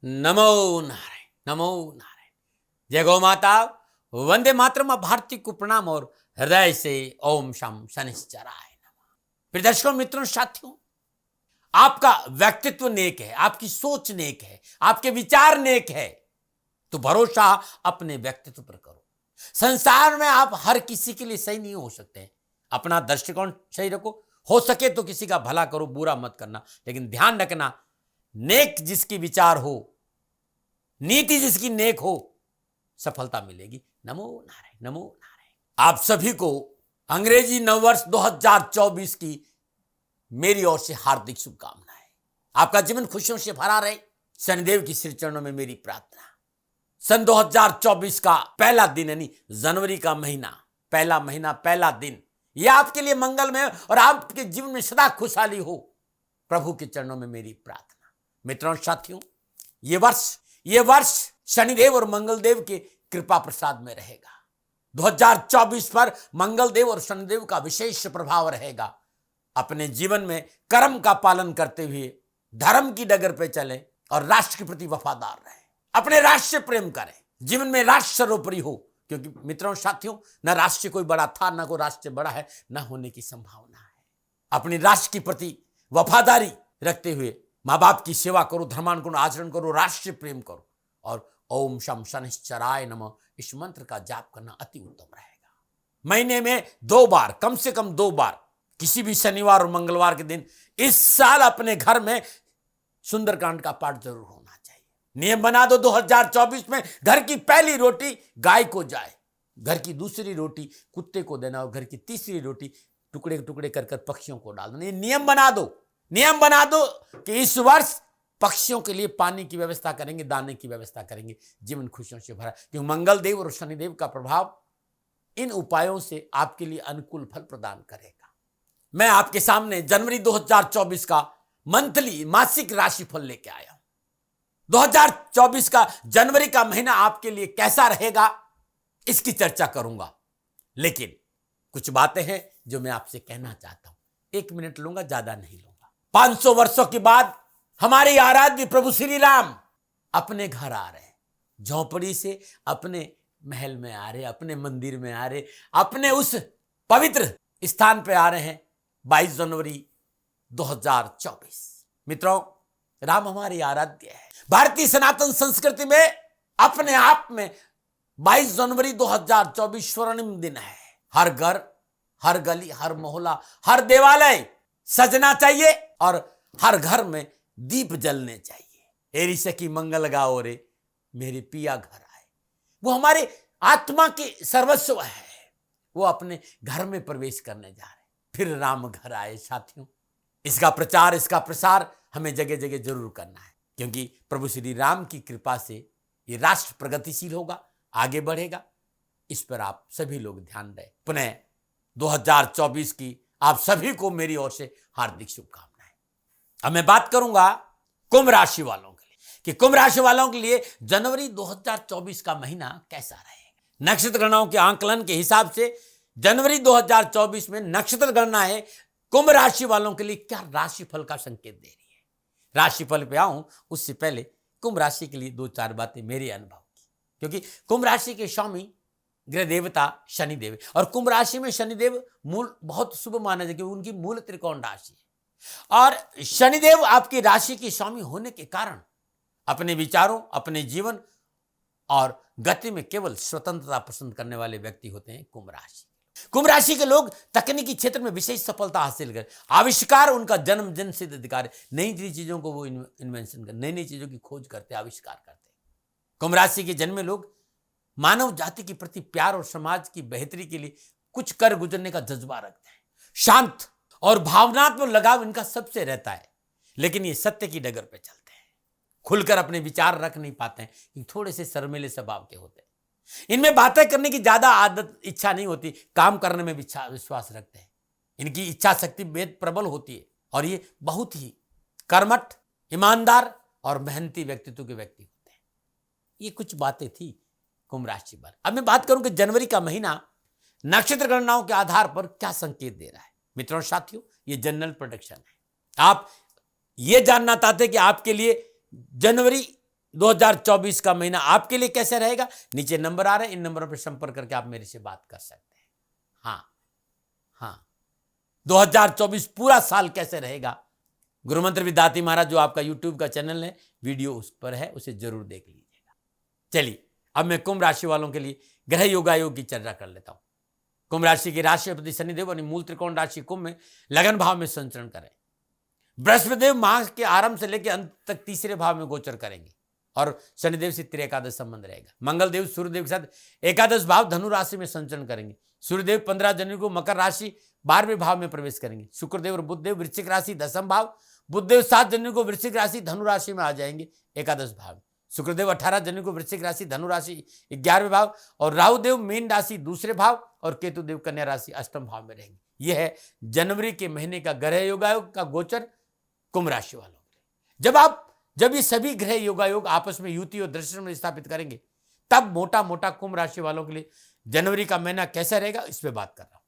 नमो नारायण, नमो नारायण। जय गौ माता, वंदे मातरम। भारती को प्रणाम और हृदय से ओम शम शनिश्चराय नमः। प्रिय दर्शकों, मित्रों, साथियों, आपका व्यक्तित्व नेक है, आपकी सोच नेक है, आपके विचार नेक है, तो भरोसा अपने व्यक्तित्व पर करो। संसार में आप हर किसी के लिए सही नहीं हो सकते। अपना दृष्टिकोण सही रखो, हो सके तो किसी का भला करो, बुरा मत करना। लेकिन ध्यान रखना, नेक जिसकी विचार हो, नीति जिसकी नेक हो, सफलता मिलेगी। नमो नारायण, नमो नारायण। आप सभी को अंग्रेजी नववर्ष 2024 की मेरी ओर से हार्दिक शुभकामनाएं। आपका जीवन खुशियों से भरा रहे, शनिदेव की श्री चरणों में मेरी प्रार्थना। सन 2024 का पहला दिन, यानी जनवरी का महीना, पहला महीना, पहला दिन, यह आपके लिए मंगलमय और आपके जीवन में सदा खुशहाली हो, प्रभु के चरणों में मेरी प्रार्थना। मित्रों, साथियों, ये वर्ष शनिदेव और मंगलदेव के कृपा प्रसाद में रहेगा। 2024 पर मंगलदेव और शनिदेव का विशेष प्रभाव रहेगा। अपने जीवन में कर्म का पालन करते हुए धर्म की डगर पे चलें और राष्ट्र के प्रति वफादार रहें। अपने राष्ट्र से प्रेम करें, जीवन में राष्ट्र सर्वोपरि हो, क्योंकि मित्रों, साथियों, न राष्ट्र से कोई बड़ा था, न कोई राष्ट्र से बड़ा है, न होने की संभावना है। अपने राष्ट्र के प्रति वफादारी रखते हुए माँ बाप की सेवा करो, धर्मानुकूल आचरण करो, राष्ट्र से प्रेम करो और ओम शम शनिश्चराय नमः इस मंत्र का जाप करना अति उत्तम रहेगा। महीने में 2 बार, कम से कम 2 बार, किसी भी शनिवार और मंगलवार के दिन इस साल अपने घर में सुंदरकांड का पाठ जरूर होना चाहिए। नियम बना दो, 2024 में घर की पहली रोटी गाय को जाए, घर की दूसरी रोटी कुत्ते को देना और घर की तीसरी रोटी टुकड़े टुकड़े कर पक्षियों को डाल देना। ये नियम बना दो कि इस वर्ष पक्षियों के लिए पानी की व्यवस्था करेंगे, दाने की व्यवस्था करेंगे, जीवन खुशियों से भरा। क्योंकि मंगलदेव और शनिदेव का प्रभाव इन उपायों से आपके लिए अनुकूल फल प्रदान करेगा। मैं आपके सामने जनवरी 2024 का मासिक राशिफल लेके आया हूं। 2024 का जनवरी का महीना आपके लिए कैसा रहेगा, इसकी चर्चा करूंगा। लेकिन कुछ बातें हैं जो मैं आपसे कहना चाहता हूं। 1 मिनट लूंगा, ज्यादा नहीं लूंगा। 500 वर्षों के बाद हमारे आराध्य प्रभु श्री राम अपने घर आ रहे हैं। झोंपड़ी से अपने महल में आ रहे, अपने मंदिर में आ रहे, अपने उस पवित्र स्थान पे आ रहे हैं। 22 जनवरी 2024। मित्रों, राम हमारे आराध्य है। भारतीय सनातन संस्कृति में अपने आप में 22 जनवरी 2024 स्वर्णिम दिन है। हर घर, हर गली, हर मोहल्ला, हर देवालय सजना चाहिए और हर घर में दीप जलने चाहिए। एरी सखी मंगल गाओ रे, मेरे पिया घर आए। वो हमारे आत्मा के सर्वस्व है। वो अपने घर में प्रवेश करने जा रहे, फिर राम घर आए। साथियों, इसका प्रचार, इसका प्रसार हमें जगह जगह जरूर करना है, क्योंकि प्रभु श्री राम की कृपा से ये राष्ट्र प्रगतिशील होगा, आगे बढ़ेगा। इस पर आप सभी लोग ध्यान दें। पुनः 2024 की आप सभी को मेरी ओर से हार्दिक शुभकामनाएं। अब मैं बात करूंगा कुंभ राशि वालों के लिए कि कुंभ राशि वालों के लिए जनवरी 2024 का महीना कैसा रहेगा। नक्षत्र गणनाओं के आंकलन के हिसाब से जनवरी 2024 में नक्षत्र गणना है कुंभ राशि वालों के लिए क्या राशिफल का संकेत दे रही है। राशिफल पे आऊं उससे पहले कुंभ राशि के लिए 2-4 बातें मेरे अनुभव की, क्योंकि कुंभ राशि के स्वामी ग्रह देवता शनिदेव, और कुंभ राशि में शनिदेव मूल बहुत शुभ माना जाए, क्योंकि उनकी मूल त्रिकोण राशि है। और शनिदेव आपकी राशि के स्वामी होने के कारण अपने विचारों, अपने जीवन और गति में केवल स्वतंत्रता पसंद करने वाले व्यक्ति होते हैं कुंभ राशि। कुंभ राशि के लोग तकनीकी क्षेत्र में विशेष सफलता हासिल कर, आविष्कार उनका जन्म सिद्ध अधिकार है। नई नई चीजों को वो इन्वेंशन कर, नई नई चीजों की खोज करते, आविष्कार करते। कुंभ राशि के जन्मे लोग मानव जाति के प्रति प्यार और समाज की बेहतरी के लिए कुछ कर गुजरने का जज्बा रखते हैं। शांत और भावनात्मक लगाव इनका सबसे रहता है, लेकिन ये सत्य की डगर पे चलते हैं। खुलकर अपने विचार रख नहीं पाते हैं, क्योंकि थोड़े से शर्मीले स्वभाव के होते हैं। इनमें बातें करने की ज्यादा आदत, इच्छा नहीं होती, काम करने में विश्वास रखते हैं। इनकी इच्छा शक्ति बेहद प्रबल होती है और ये बहुत ही कर्मठ, ईमानदार और मेहनती व्यक्तित्व के व्यक्ति होते हैं। ये कुछ बातें थी कुंभ राशि पर। अब मैं बात करूं कि जनवरी का महीना नक्षत्र गणनाओं के आधार पर क्या संकेत दे रहा है। मित्रों, साथियों, ये जनरल प्रेडिक्शन है। आप ये जानना चाहते कि आपके लिए जनवरी 2024 का महीना आपके लिए कैसे रहेगा, नीचे नंबर आ रहे हैं, इन नंबरों पर संपर्क करके आप मेरे से बात कर सकते हैं। हाँ हाँ, 2024 पूरा साल कैसे रहेगा, गुरुमंत्र विद्यार्थी महाराज जो आपका यूट्यूब का चैनल है, वीडियो उस पर है, उसे जरूर देख लीजिएगा। चलिए अब मैं कुंभ राशि वालों के लिए ग्रह योगायोग की चर्चा कर लेता हूं। कुंभ राशि की राशिपति शनिदेव अपनी मूल त्रिकोण राशि कुंभ में लगन भाव में संचरण करें। बृहस्पतिदेव माह के आरंभ से लेकर अंत तक तीसरे भाव में गोचर करेंगे और शनिदेव से त्रिएकादश संबंध रहेगा। मंगलदेव सूर्यदेव के साथ एकादश भाव धनु राशि में संचरण करेंगे। सूर्यदेव 15 जनवरी को मकर राशि 12वें भाव में प्रवेश करेंगे। शुक्रदेव और बुधदेव वृश्चिक राशि 10th भाव, बुधदेव 7 जनवरी को वृश्चिक राशि धनु राशि में आ जाएंगे एकादश भाव। शुक्रदेव 18 जनवरी को वृश्चिक राशि धनु राशि 11वें भाव और राहुदेव मीन राशि दूसरे भाव और केतुदेव कन्या राशि 8वें भाव में रहेंगे। यह है जनवरी के महीने का ग्रह योगायोग का गोचर कुंभ राशि वालों के लिए। जब ये सभी ग्रह योगायोग आपस में युति और दृष्टि में स्थापित करेंगे, तब मोटा मोटा कुंभ राशि वालों के लिए जनवरी का महीना कैसा रहेगा, इस पे बात कर रहा हूं।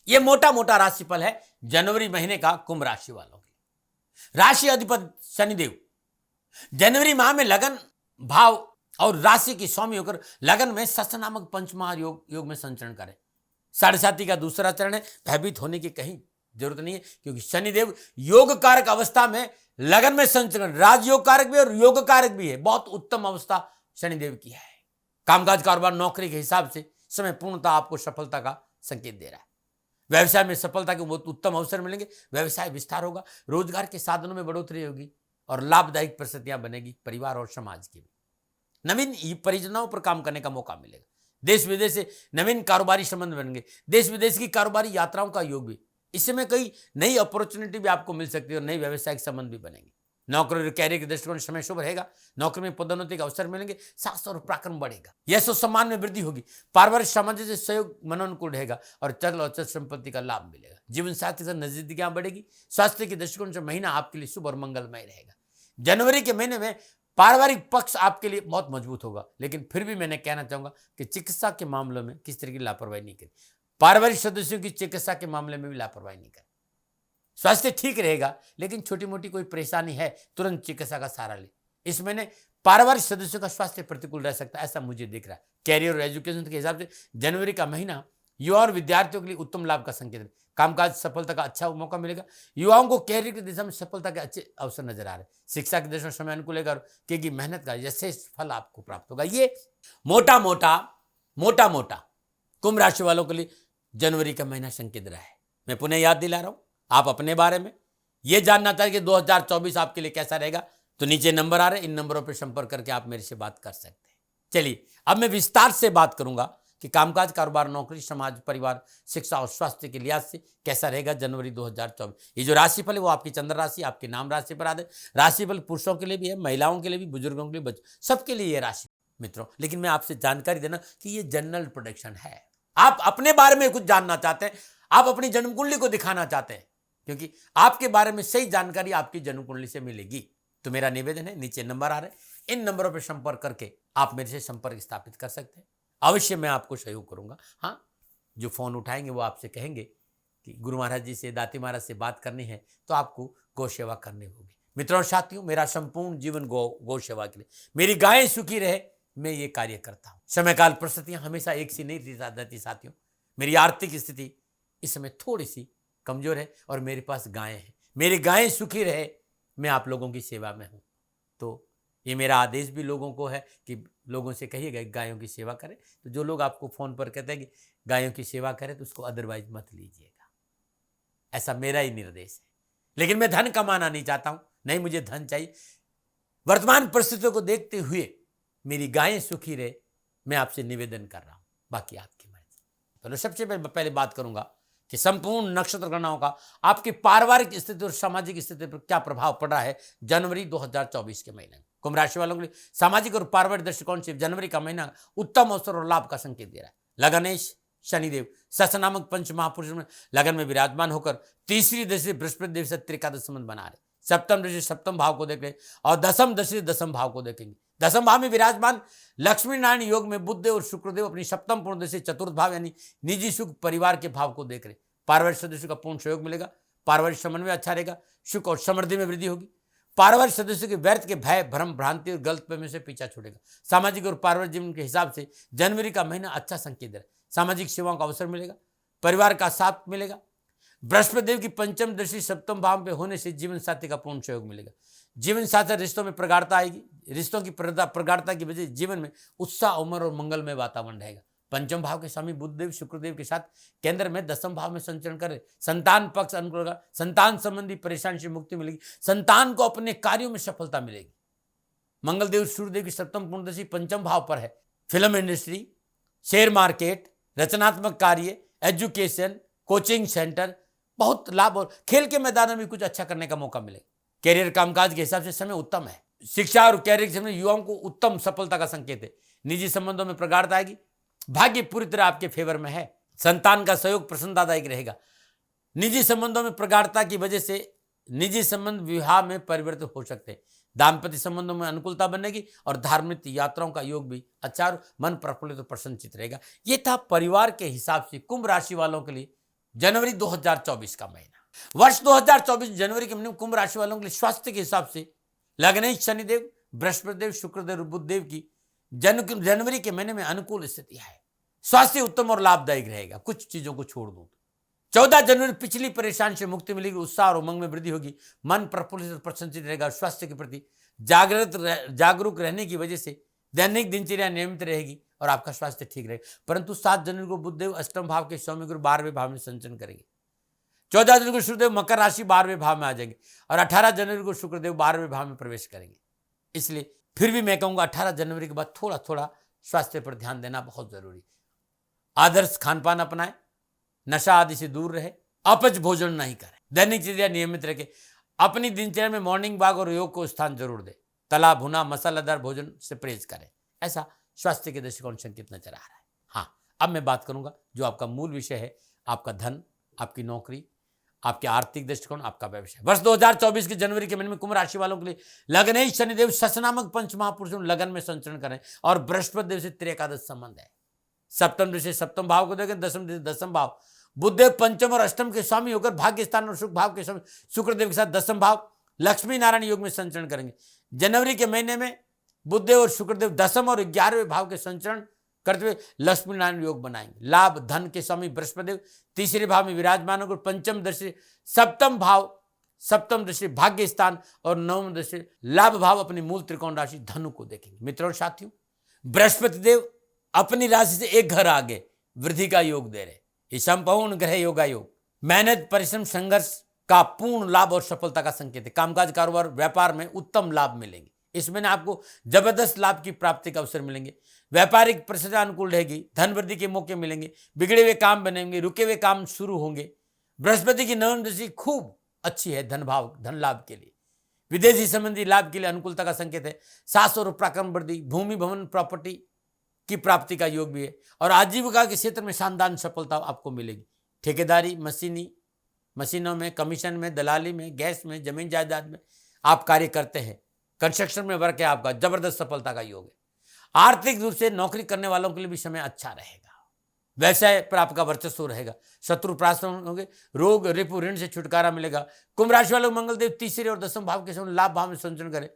यह मोटा मोटा राशिफल है जनवरी महीने का कुंभ राशि वालों के लिए। राशि अधिपति शनिदेव जनवरी माह में लगन भाव और राशि की स्वामी होकर लगन में शश नामक पंचमहा योग में संचरण करें। साढ़े साथी का दूसरा चरण है, भयभीत होने की कहीं जरूरत नहीं है, क्योंकि शनिदेव योग कारक अवस्था में लगन में संचरण, राजयोग कारक भी और योग कारक भी है। बहुत उत्तम अवस्था शनिदेव की है। कामकाज कारोबार नौकरी के हिसाब से समय पूर्णतः आपको सफलता का संकेत दे रहा है। व्यवसाय में सफलता के बहुत उत्तम अवसर मिलेंगे, व्यवसाय विस्तार होगा, रोजगार के साधनों में बढ़ोतरी होगी और लाभदायक परिस्थितियां बनेगी परिवार और समाज की भी। नवीन परियोजनाओं पर काम करने का मौका मिलेगा। देश विदेश से नवीन कारोबारी संबंध बनेंगे। देश विदेश की कारोबारी यात्राओं का योग भी, इसमें कई नई अपॉर्चुनिटी भी आपको मिल सकती है और नई व्यावसायिक संबंध भी बनेंगे। नौकरी और कैरियर के दृष्टिकोण समय शुभ रहेगा। नौकरी में पदोन्नति के अवसर मिलेंगे, साहस और पराक्रम बढ़ेगा, यश और सम्मान में वृद्धि होगी। पारिवारिक सामंजस्य सहयोग मनोनुकूल रहेगा और चल और चल संपत्ति का लाभ मिलेगा। जीवन साथी से नजदीकियां बढ़ेगी। स्वास्थ्य के दृष्टिकोण से महीना आपके लिए शुभ और मंगलमय रहेगा। जनवरी के महीने में पारिवारिक पक्ष आपके लिए बहुत मजबूत होगा, लेकिन फिर भी मैंने कहना चाहूंगा कि चिकित्सा के मामलों में किस तरह की लापरवाही नहीं करें। पारिवारिक सदस्यों की चिकित्सा के मामले में भी लापरवाही नहीं करें। स्वास्थ्य ठीक रहेगा, लेकिन छोटी मोटी कोई परेशानी है तुरंत चिकित्सा का सहारा ले। इस महीने पारिवारिक सदस्यों का स्वास्थ्य प्रतिकूल रह सकता है, ऐसा मुझे दिख रहा है। कैरियर और एजुकेशन के हिसाब से जनवरी का महीना युवा और विद्यार्थियों के लिए उत्तम लाभ का संकेत है। कामकाज सफलता का अच्छा मौका मिलेगा। युवाओं को कैरियर की दिशा में सफलता के अच्छे अवसर नजर आ रहे हैं। शिक्षा की दिशा में समय अनुकूल है, क्योंकि मेहनत का यशेष फल आपको प्राप्त होगा। ये मोटा मोटा कुंभ राशि वालों के लिए जनवरी का महीना संकेत रहा है। मैं पुनः याद दिला रहा हूं, आप अपने बारे में यह जानना चाहें कि 2024 आपके लिए कैसा रहेगा, तो नीचे नंबर आ रहे हैं, इन नंबरों पर संपर्क करके आप मेरे से बात कर सकते हैं। चलिए अब मैं विस्तार से बात करूंगा कि कामकाज कारोबार नौकरी समाज परिवार शिक्षा और स्वास्थ्य के लिहाज से कैसा रहेगा जनवरी 2024। ये जो राशिफल है वो आपकी चंद्र राशि आपके नाम राशि पर आते। राशिफल पुरुषों के लिए भी है, महिलाओं के लिए भी, बुजुर्गों के लिए, बच्चों, सबके लिए ये राशि मित्रों। लेकिन मैं आपसे जानकारी देना कि ये जनरल प्रोडिक्शन है। आप अपने बारे में कुछ जानना चाहते हैं, आप अपनी जन्म कुंडली को दिखाना चाहते हैं, क्योंकि आपके बारे में सही जानकारी आपकी जन्म कुंडली से मिलेगी। तो मेरा निवेदन है, नीचे नंबर आ रहे हैं, इन नंबरों पर संपर्क करके आप मेरे से संपर्क स्थापित कर सकते हैं। अवश्य मैं आपको सहयोग करूंगा। हाँ, जो फोन उठाएंगे वो आपसे कहेंगे कि गुरु महाराज जी से, दाती महाराज से बात करनी है, तो आपको गौ सेवा करनी होगी। मित्रों और साथियों, मेरा संपूर्ण जीवन गौ सेवा के लिए, मेरी गायें सुखी रहे, मैं ये कार्य करता हूं। समय काल परिस्थितियां हमेशा एक सी नहीं रहती साथियों। मेरी आर्थिक स्थिति इस समय थोड़ी सी कमजोर है और मेरे पास गायें हैं। मेरी गायें सुखी रहे, मैं आप लोगों की सेवा में हूं। तो ये मेरा आदेश भी लोगों को है कि लोगों से कहिएगा गायों की सेवा करें। तो जो लोग आपको फोन पर कहते हैं कि गायों की सेवा करें, तो उसको अदरवाइज मत लीजिएगा, ऐसा मेरा ही निर्देश है। लेकिन मैं धन कमाना नहीं चाहता हूं, नहीं मुझे धन चाहिए। वर्तमान परिस्थितियों को देखते हुए मेरी गायें सुखी रहे, मैं आपसे निवेदन कर रहा हूं, बाकी आपकी मर्जी। तो सबसे पहले बात करूंगा कि संपूर्ण नक्षत्र गणनाओं का आपकी पारिवारिक स्थिति और सामाजिक स्थिति पर क्या प्रभाव पड़ रहा है जनवरी 2024 के महीने में। कुंभ राशि वालों के लिए सामाजिक और पारिवारिक दृष्टिकोण से जनवरी का महीना उत्तम अवसर और लाभ का संकेत दे रहा है। लगनेश शनिदेव शश नामक पंच महापुरुष में लगन में विराजमान होकर तीसरी दृष्टि बृहस्पति देव से त्रिकादश संबंध बना रहे। सप्तम दृष्टि सप्तम भाव को देख रहे और दसम दृष्टि दसम भाव को देखेंगे। दसम भाव में विराजमान लक्ष्मी नारायण योग में बुधदेव और शुक्रदेव अपनी सप्तम पूर्ण दृष्टि चतुर्थ भाव यानी निजी सुख परिवार के भाव को देख रहे। पारिवारिक सदस्यों का पूर्ण सहयोग मिलेगा, पारिवारिक समन्वय अच्छा रहेगा, सुख और समृद्धि में वृद्धि होगी। पारिवारिक सदस्यों के व्यर्थ के भय, भ्रम, भ्रांति और गलतफहमी से पीछा छूटेगा। सामाजिक और पारिवारिक जीवन के हिसाब से जनवरी का महीना अच्छा संकेत है। सामाजिक सेवाओं का अवसर मिलेगा, परिवार का साथ मिलेगा। बृहस्पति देव की पंचम दृष्टि सप्तम भाव में होने से जीवन साथी का पूर्ण सहयोग मिलेगा। जीवन साथी रिश्तों में प्रगाढ़ता आएगी। रिश्तों की प्रगाढ़ता की वजह से जीवन में उत्साह, उमर और मंगलमय वातावरण रहेगा। पंचम भाव के स्वामी बुधदेव शुक्रदेव के साथ केंद्र में दसम भाव में संचरण करे। संतान पक्ष अनुकूल होगा। संतान संबंधी परेशानी से मुक्ति मिलेगी। संतान को अपने कार्यों में सफलता मिलेगी। मंगलदेव सूर्यदेव की सप्तम पूर्णदशा पंचम भाव पर है। फिल्म इंडस्ट्री, शेयर मार्केट, रचनात्मक कार्य, एजुकेशन, कोचिंग सेंटर, बहुत लाभ और खेल के मैदान में कुछ अच्छा करने का मौका मिलेगा। कैरियर कामकाज के हिसाब से समय उत्तम है। शिक्षा और कैरियर के समय युवाओं को उत्तम सफलता का संकेत है। निजी संबंधों में प्रगाढ़ता आएगी। भाग्य पूरी तरह आपके फेवर में है। संतान का सहयोग प्रसन्नतादायक रहेगा। निजी संबंधों में प्रगाढ़ता की वजह से निजी संबंध विवाह में परिवर्तित हो सकते हैं। दाम्पत्य संबंधों में अनुकूलता बनेगी और धार्मिक यात्राओं का योग भी अच्छा और मन प्रफुल्लित और प्रसन्नचित रहेगा। यह था परिवार के हिसाब से कुंभ राशि वालों के लिए जनवरी 2024 का महीना। वर्ष 2024 जनवरी के महीने में कुंभ राशि वालों के लिए स्वास्थ्य के हिसाब से लग्नेश शनिदेव, बृहस्पति देव, शुक्रदेव, बुधदेव की जनवरी के महीने में अनुकूल स्थिति है। स्वास्थ्य उत्तम और लाभदायक रहेगा। कुछ चीजों को छोड़ दो। 14 जनवरी पिछली परेशानी से मुक्ति मिलेगी। उत्साह और उमंग में वृद्धि होगी। मन प्रफुल्लित और प्रसन्नचित रहेगा। स्वास्थ्य के प्रति जागरूक रहने की वजह से दैनिक दिनचर्या नियमित रहेगी और आपका स्वास्थ्य ठीक रहेगा। परंतु 7 जनवरी को बुधदेव अष्टम भाव के स्वामी गुरु 12वें भाव में संचरण करेंगे। 14 जनवरी को सूर्यदेव मकर राशि 12वें भाव में आ जाएंगे और 18 जनवरी को शुक्रदेव 12वें भाव में प्रवेश करेंगे। इसलिए फिर भी मैं कहूंगा 18 जनवरी के बाद थोड़ा थोड़ा स्वास्थ्य पर ध्यान देना बहुत जरूरी। आदर्श खानपान अपनाएं, नशा आदि से दूर रहे, अपच भोजन नहीं करें, दैनिक दिनचर्या नियमित रखें। अपनी दिनचर्या में मॉर्निंग वॉक और योग को स्थान जरूर दें। तला भुना मसालेदार भोजन से परहेज करें। ऐसा स्वास्थ्य के दृष्टिकोण संकेत नजर आ रहा है। हाँ, अब मैं बात करूंगा जो आपका मूल विषय है, आपका धन, आपकी नौकरी, आपके आर्थिक दृष्टिकोण, आपका व्यवसाय। वर्ष 2024 के जनवरी के महीने में कुंभ राशि वालों के लिए लग्नेश शनिदेव सस नामक पंच महापुरुषों लगन में संचरण करें और बृहस्पति देव से त्रिएकादश संबंध है। सप्तम दृष्टि सप्तम भाव को देखें, दसम दृष्टि दसम भाव। बुधदेव पंचम और अष्टम के स्वामी होकर भाग्य स्थान और सुख भाव के स्वामी शुक्रदेव के साथ दसम भाव लक्ष्मी नारायण योग में संचरण करेंगे। जनवरी के महीने में बुधदेव और शुक्रदेव दसम और 11वें भाव के संचरण करते हुए लक्ष्मी नारायण योग बनाएंगे। लाभ धन के स्वामी बृहस्पति तीसरे भाव में विराजमान होकर पंचम दृष्टि सप्तम भाव, सप्तम दृष्टि भाग्य स्थान और नवम दृष्टि लाभ भाव अपनी मूल त्रिकोण राशि धनु को देखेंगे। मित्रों और साथियों, बृहस्पति देव अपनी राशि से एक घर आगे वृद्धि का योग दे रहे। ये संपूर्ण ग्रह योगा योग मेहनत, परिश्रम, संघर्ष का पूर्ण लाभ और सफलता का संकेत है। कामकाज, कारोबार, व्यापार में उत्तम लाभ मिलेंगे। इसमें आपको जबरदस्त लाभ की प्राप्ति का अवसर मिलेंगे। व्यापारिक परिस्थिति अनुकूल रहेगी। धन वृद्धि के मौके मिलेंगे। बिगड़े हुए काम बनेंगे। रुके हुए काम शुरू होंगे। बृहस्पति की नवम दृष्टि खूब अच्छी है धन भाव, धन लाभ के लिए। विदेशी संबंधी लाभ के लिए अनुकूलता का संकेत है। सास और पराक्रम वृद्धि, भूमि भवन प्रॉपर्टी की प्राप्ति का योग भी है और आजीविका के क्षेत्र में शानदार सफलता आपको मिलेगी। ठेकेदारी, मशीनों में, कमीशन में, दलाली में, गैस में, जमीन जायदाद में आप कार्य करते हैं। कंस्ट्रक्शन में वर्क है आपका, जबरदस्त सफलता का योग है। आर्थिक रूप से नौकरी करने वालों के लिए भी समय अच्छा रहेगा। व्यवसाय पर आपका वर्चस्व रहेगा। शत्रु परास्त होंगे। रोग, रिपु, ऋण से छुटकारा मिलेगा। कुंभ राशि वालों मंगलदेव तीसरे और दसम भाव के समय लाभ भाव में संचरण करें।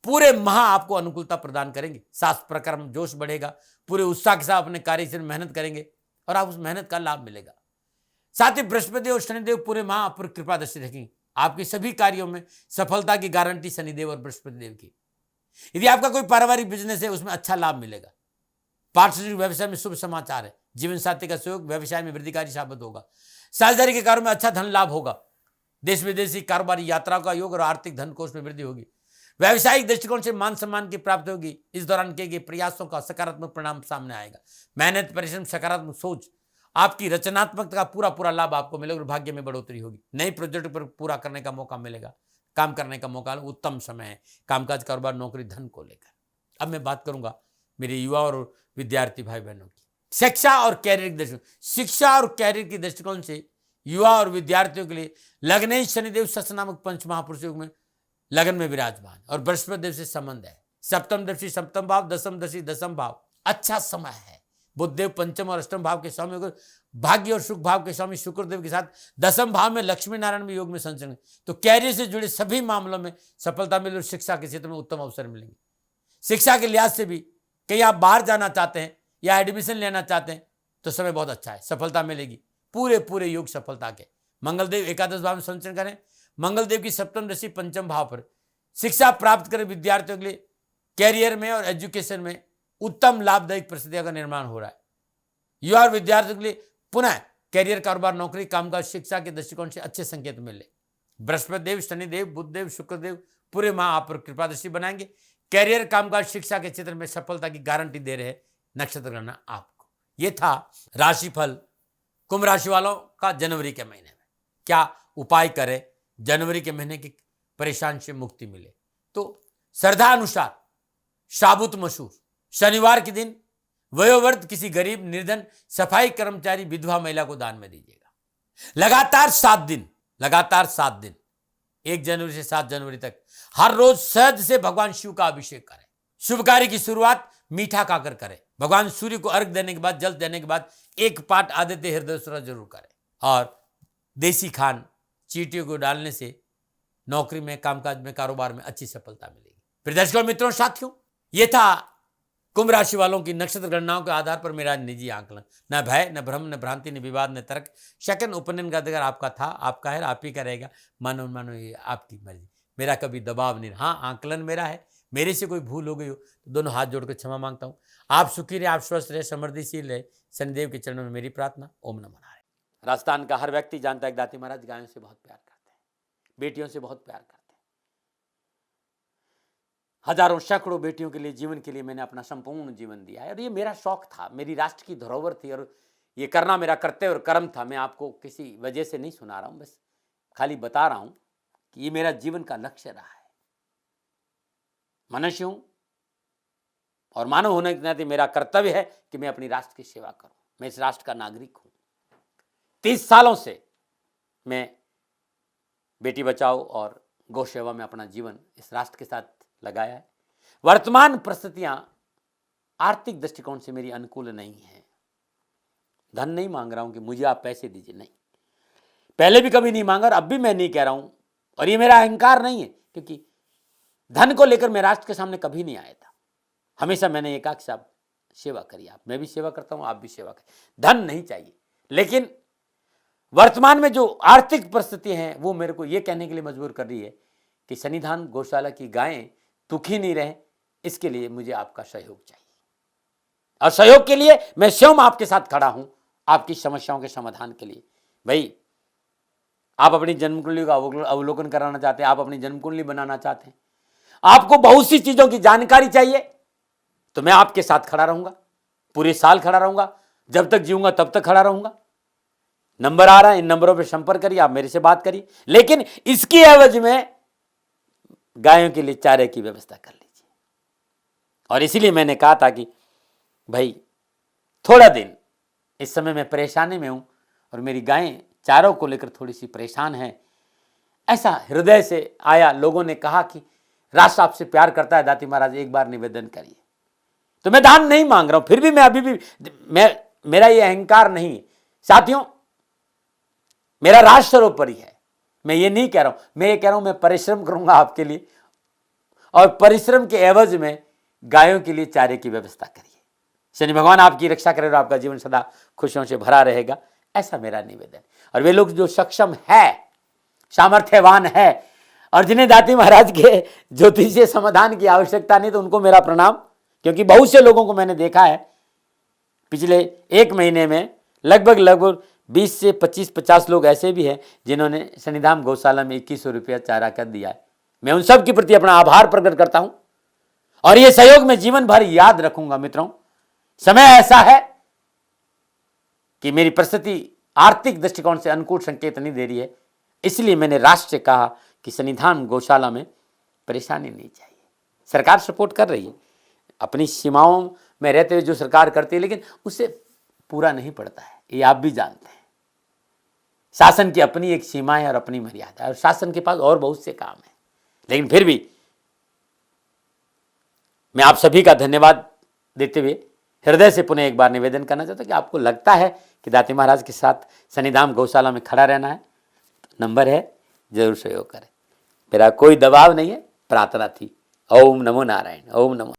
पूरे माह आपको अनुकूलता प्रदान करेंगे। सास प्रकर्म जोश बढ़ेगा। पूरे उत्साह के साथ अपने कार्य से मेहनत करेंगे और आप उस मेहनत का लाभ मिलेगा। साथ ही बृहस्पति और शनिदेव पूरे माह आप पर कृपा दृष्टि रखेंगे। आपके सभी कार्यों में सफलता की गारंटी शनिदेव और बृहस्पति देव की। यदि आपका कोई पारिवारिक बिजनेस है उसमें अच्छा लाभ मिलेगा। पार्टनरशिप व्यवसाय में शुभ समाचार है। जीवन साथी का सहयोग व्यवसाय में वृद्धिकारी साबित होगा। साझेदारी के कार्यों में अच्छा धन लाभ होगा। देश विदेशी कारोबारी यात्रा का योग और आर्थिक धन कोष में वृद्धि होगी। व्यावसायिक दृष्टिकोण से मान सम्मान की प्राप्ति होगी। इस दौरान किए गए प्रयासों का सकारात्मक परिणाम सामने आएगा। मेहनत, परिश्रम, सकारात्मक सोच, आपकी रचनात्मकता का पूरा लाभ आपको मिलेगा और भाग्य में बढ़ोतरी होगी। नई प्रोजेक्ट पर पूरा करने का मौका मिलेगा। काम करने का मौका, उत्तम समय है कामकाज, कारोबार, नौकरी, धन को लेकर। अब मैं बात करूंगा मेरे युवा और विद्यार्थी भाई बहनों की। शिक्षा और कैरियर की दृष्टिकोण, शिक्षा और कैरियर की दृष्टिकोण से युवा और विद्यार्थियों के लिए लग्नेश शनिदेव सस नामक पंच महापुरुष योग में लगन में विराजमान और बृहस्पति देव से संबंध है। सप्तम दृष्टि सप्तम भाव, दसम दृष्टि दसम भाव। अच्छा समय है। बुधदेव पंचम और अष्टम भाव के स्वामी होकर भाग्य और सुख भाव के स्वामी शुक्रदेव के साथ दसम भाव में लक्ष्मी नारायण में योग में संचरण, तो कैरियर से जुड़े सभी मामलों में सफलता मिले और शिक्षा के क्षेत्र में उत्तम अवसर मिलेंगे। शिक्षा के लिहाज से भी कहीं आप बाहर जाना चाहते हैं या एडमिशन लेना चाहते हैं तो समय बहुत अच्छा है, सफलता मिलेगी। पूरे योग सफलता के। मंगलदेव एकादश भाव में संचरण करें। मंगलदेव की सप्तम दृष्टि पंचम भाव पर शिक्षा प्राप्त करें विद्यार्थियों के लिए कैरियर में और एजुकेशन में उत्तम लाभदायक परिस्थितियों का निर्माण हो रहा है। युवा और विद्यार्थियों के लिए पुनः कैरियर, कारोबार, नौकरी, कामकाज, शिक्षा के दृष्टिकोण से अच्छे संकेत मिले। बृहस्पति देव, शनिदेव, बुधदेव, शुक्रदेव पूरे माह आप पर कृपा दृष्टि बनाएंगे। कैरियर, कामकाज, शिक्षा के क्षेत्र में सफलता की गारंटी दे रहे नक्षत्र गणना आपको। ये था राशिफल कुंभ राशि वालों का जनवरी के महीने में। क्या उपाय करें जनवरी के महीने की परेशानी से मुक्ति मिले? तो श्रद्धा अनुसार साबुत मसूर शनिवार के दिन वयोवृद्ध किसी गरीब, निर्धन, सफाई कर्मचारी, विधवा महिला को दान में दीजिएगा। लगातार 7 दिन 1 जनवरी से 7 जनवरी तक हर रोज शहद से भगवान शिव का अभिषेक करें। शुभ कार्य की शुरुआत मीठा खाकर करें। भगवान सूर्य को अर्घ देने के बाद, जल देने के बाद 1 पाठ आदित्य हृदय स्तोत्र जरूर करें। और देसी खान चींटियों को डालने से नौकरी में, कामकाज में, कारोबार में अच्छी सफलता मिलेगी। प्रिय दर्शकों, मित्रों, साथियों, ये था कुंभ राशि वालों की नक्षत्र गणनाओं के आधार पर मेरा निजी आंकलन। न भय, न भ्रम, न भ्रांति, न विवाद, न तर्क। सेकंड ओपिनियन का अधिकार आपका था, आपका है, आप ही का रहेगा। मानो ये आपकी मर्जी, मेरा कभी दबाव नहीं। हाँ, आंकलन मेरा है, मेरे से कोई भूल हो गई हो तो दोनों हाथ जोड़कर क्षमा मांगता हूँ। आप सुखी रहे, आप स्वस्थ रहे, समृद्धिशील रहे, शनिदेव के चरणों में मेरी प्रार्थना। ओम नमः नारायण। राजस्थान का हर व्यक्ति जानता है कि दाती महाराज गायों से बहुत प्यार करते हैं, बेटियों से बहुत प्यार करते हैं। हजारों सैकड़ों बेटियों के लिए, जीवन के लिए मैंने अपना संपूर्ण जीवन दिया है और ये मेरा शौक था, मेरी राष्ट्र की धरोहर थी और ये करना मेरा कर्तव्य और कर्म था। मैं आपको किसी वजह से नहीं सुना रहा हूं, बस खाली बता रहा हूं कि ये मेरा जीवन का लक्ष्य रहा है। मनुष्य हूं और मानव होने के नाते मेरा कर्तव्य है कि मैं अपनी राष्ट्र की सेवा करूं। मैं इस राष्ट्र का नागरिक हूं। 30 सालों से मैं बेटी बचाओ और गौ सेवा में अपना जीवन इस राष्ट्र के साथ लगाया है। वर्तमान परिस्थितियां आर्थिक दृष्टिकोण से मेरी अनुकूल नहीं है। धन नहीं मांग रहा हूं कि मुझे आप पैसे दीजिए, नहीं, पहले भी कभी नहीं मांगा और अब भी मैं नहीं कह रहा हूं। और ये मेरा अहंकार नहीं है, क्योंकि धन को लेकर मैं राष्ट्र के सामने कभी नहीं आया था। हमेशा मैंने एक आख साहब सेवा करी, आप, मैं भी सेवा करता हूं, आप भी सेवा करें। धन नहीं चाहिए, लेकिन वर्तमान में जो आर्थिक परिस्थिति हैं वो मेरे को ये कहने के लिए मजबूर कर रही है कि सन्निधान गौशाला की गायें दुखी नहीं रहे, इसके लिए मुझे आपका सहयोग चाहिए। और सहयोग के लिए मैं स्वयं आपके साथ खड़ा हूं, आपकी समस्याओं के समाधान के लिए। भाई, आप अपनी जन्म कुंडली का अवलोकन कराना चाहते हैं, आप अपनी जन्म कुंडली बनाना चाहते हैं, आपको बहुत सी चीजों की जानकारी चाहिए, तो मैं आपके साथ खड़ा रहूंगा, पूरे साल खड़ा रहूंगा, जब तक जीऊंगा तब तक खड़ा रहूंगा। नंबर आ रहा है, इन नंबरों पर संपर्क करिए, आप मेरे से बात करिए, लेकिन इसकी एवज में गायों के लिए चारे की व्यवस्था कर लीजिए। और इसीलिए मैंने कहा था कि भाई थोड़ा दिन इस समय मैं परेशानी में हूं और मेरी गायें चारों को लेकर थोड़ी सी परेशान हैं। ऐसा हृदय से आया, लोगों ने कहा कि राष्ट्र आपसे प्यार करता है दाती महाराज, एक बार निवेदन करिए। तो मैं दान नहीं मांग रहा हूं, फिर भी मैं अभी भी मेरा ये अहंकार नहीं है साथियों, मेरा राष्ट्र सर्वोपरि है। मैं ये नहीं कह रहा हूं, मैं ये कह रहा हूं मैं परिश्रम करूंगा आपके लिए, और परिश्रम के एवज में गायों के लिए चारे की व्यवस्था करिए। शनि भगवान आपकी रक्षा करे और आपका जीवन सदा खुशियों से भरा रहेगा, ऐसा मेरा निवेदन। और वे लोग जो सक्षम है, सामर्थ्यवान है और जिन्हें दाती महाराज के ज्योतिषीय समाधान की आवश्यकता नहीं, तो उनको मेरा प्रणाम। क्योंकि बहुत से लोगों को मैंने देखा है पिछले 1 महीने में, लगभग 20 से 25-50 लोग ऐसे भी हैं जिन्होंने सन्निधान गौशाला में 2100 रुपया चारा कर दिया है। मैं उन सब के प्रति अपना आभार प्रकट करता हूं और ये सहयोग मैं जीवन भर याद रखूंगा। मित्रों, समय ऐसा है कि मेरी परिस्थिति आर्थिक दृष्टिकोण से अनुकूल संकेत नहीं दे रही है, इसलिए मैंने राष्ट्र से कहा कि सन्निधान गौशाला में परेशानी नहीं चाहिए। सरकार सपोर्ट कर रही है, अपनी सीमाओं में रहते हुए जो सरकार करती है, लेकिन उससे पूरा नहीं पड़ता है, ये आप भी जानते हैं। शासन की अपनी एक सीमा है और अपनी मर्यादा है, और शासन के पास और बहुत से काम है। लेकिन फिर भी मैं आप सभी का धन्यवाद देते हुए हृदय से पुनः एक बार निवेदन करना चाहता हूँ कि आपको लगता है कि दाती महाराज के साथ शनिधाम गौशाला में खड़ा रहना है, नंबर है, जरूर सहयोग करें। मेरा कोई दबाव नहीं है, प्रार्थना थी। ओम नमो नारायण। ओम नमो।